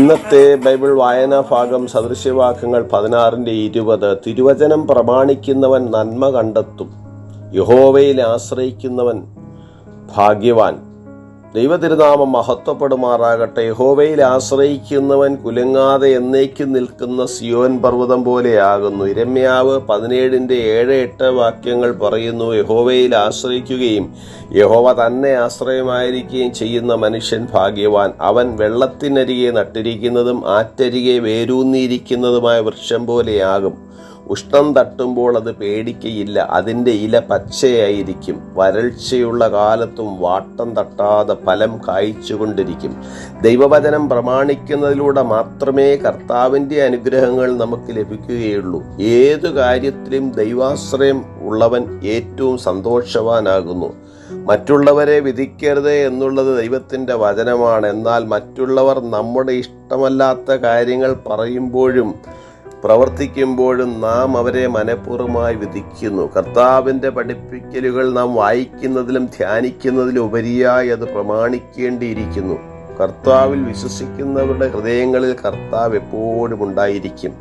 ഇന്നത്തെ ബൈബിൾ വായനാ ഭാഗം സദൃശ്യവാക്യങ്ങൾ 16:20. തിരുവചനം പ്രമാണിക്കുന്നവൻ നന്മ കണ്ടെത്തും, യഹോവയിൽ ആശ്രയിക്കുന്നവൻ ഭാഗ്യവാൻ. ദൈവതിരുനാമം മഹത്വപ്പെടുമാറാകട്ടെ. യഹോവയിൽ ആശ്രയിക്കുന്നവൻ കുലുങ്ങാതെ എന്നേക്കും നിൽക്കുന്ന സിയോൻ പർവ്വതം പോലെയാകുന്നു. യിരെമ്യാവ് 17:7-8 വാക്യങ്ങൾ പറയുന്നു, യഹോവയിൽ ആശ്രയിക്കുകയും യഹോവ തന്നെ ആശ്രയമായിരിക്കുകയും ചെയ്യുന്ന മനുഷ്യൻ ഭാഗ്യവാൻ. അവൻ വെള്ളത്തിനരികെ നട്ടിരിക്കുന്നതും ആറ്റരികെ വേരൂന്നിയിരിക്കുന്നതുമായ വൃക്ഷം പോലെയാകും. ഉഷ്ണം തട്ടുമ്പോൾ അത് പേടിക്കയില്ല, അതിൻ്റെ ഇല പച്ചയായിരിക്കും. വരൾച്ചയുള്ള കാലത്തും വാട്ടം തട്ടാതെ ഫലം കായ്ച്ചുകൊണ്ടിരിക്കും. ദൈവവചനം പ്രമാണിക്കുന്നതിലൂടെ മാത്രമേ കർത്താവിൻ്റെ അനുഗ്രഹങ്ങൾ നമുക്ക് ലഭിക്കുകയുള്ളൂ. ഏതു കാര്യത്തിലും ദൈവാശ്രയം ഉള്ളവൻ ഏറ്റവും സന്തോഷവാനാകുന്നു. മറ്റുള്ളവരെ വിധിക്കരുത് എന്നുള്ളത് ദൈവത്തിൻ്റെ വചനമാണ്. എന്നാൽ മറ്റുള്ളവർ നമ്മുടെ ഇഷ്ടമല്ലാത്ത കാര്യങ്ങൾ പറയുമ്പോഴും പ്രവർത്തിക്കുമ്പോഴും നാം അവരെ മനഃപൂർവ്വമായി വിധിക്കുന്നു. കർത്താവിൻ്റെ പഠിപ്പിക്കലുകൾ നാം വായിക്കുന്നതിലും ധ്യാനിക്കുന്നതിലും ഉപരിയായി അത് പ്രമാണിക്കേണ്ടിയിരിക്കുന്നു. കർത്താവിൽ വിശ്വസിക്കുന്നവരുടെ ഹൃദയങ്ങളിൽ കർത്താവ് എപ്പോഴും ഉണ്ടായിരിക്കും.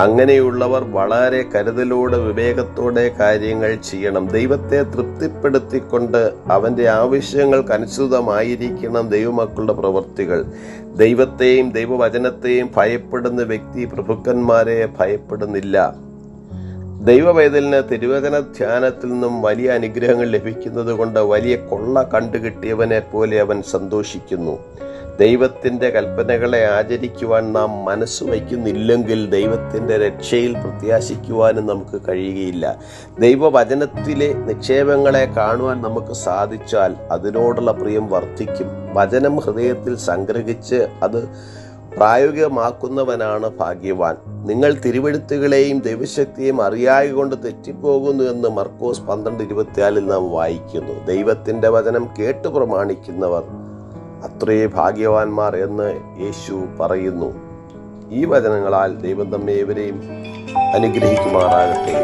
അങ്ങനെയുള്ളവർ വളരെ കരുതലോടെ വിവേകത്തോടെ കാര്യങ്ങൾ ചെയ്യണം. ദൈവത്തെ തൃപ്തിപ്പെടുത്തിക്കൊണ്ട് അവൻ്റെ ആവശ്യങ്ങൾക്കനുസൃതമായിരിക്കണം ദൈവമക്കളുടെ പ്രവൃത്തികൾ. ദൈവത്തെയും ദൈവവചനത്തെയും ഭയപ്പെടുന്ന വ്യക്തി പ്രഭുക്കന്മാരെ ഭയപ്പെടുന്നില്ല. ദൈവവേദലിന് തിരുവചന ധ്യാനത്തിൽ നിന്നും വലിയ അനുഗ്രഹങ്ങൾ ലഭിക്കുന്നത് കൊണ്ട് വലിയ കൊള്ള കണ്ടുകിട്ടിയവനെ പോലെ അവൻ സന്തോഷിക്കുന്നു. ദൈവത്തിൻ്റെ കൽപ്പനകളെ ആചരിക്കുവാൻ നാം മനസ്സ് വയ്ക്കുന്നില്ലെങ്കിൽ ദൈവത്തിൻ്റെ രക്ഷയിൽ പ്രത്യാശിക്കുവാനും നമുക്ക് കഴിയുകയില്ല. ദൈവവചനത്തിലെ നിക്ഷേപങ്ങളെ കാണുവാൻ നമുക്ക് സാധിച്ചാൽ അതിനോടുള്ള പ്രിയം വർദ്ധിക്കും. വചനം ഹൃദയത്തിൽ സംഗ്രഹിച്ച് അത് പ്രായോഗികമാക്കുന്നവനാണ് ഭാഗ്യവാൻ. നിങ്ങൾ തിരുവെഴുത്തുകളെയും ദൈവശക്തിയെയും അറിയായ കൊണ്ട് തെറ്റിപ്പോകുന്നു എന്ന് മർക്കോസ് 12:24 നാം വായിക്കുന്നു. ദൈവത്തിൻ്റെ വചനം കേട്ടു പ്രമാണിക്കുന്നവർ അത്രേ ഭാഗ്യവാന്മാർ എന്ന് യേശു പറയുന്നു. ഈ വചനങ്ങളാൽ ദൈവം നമ്മെ ഏവരെയും അനുഗ്രഹിക്കുമാറാകട്ടെ.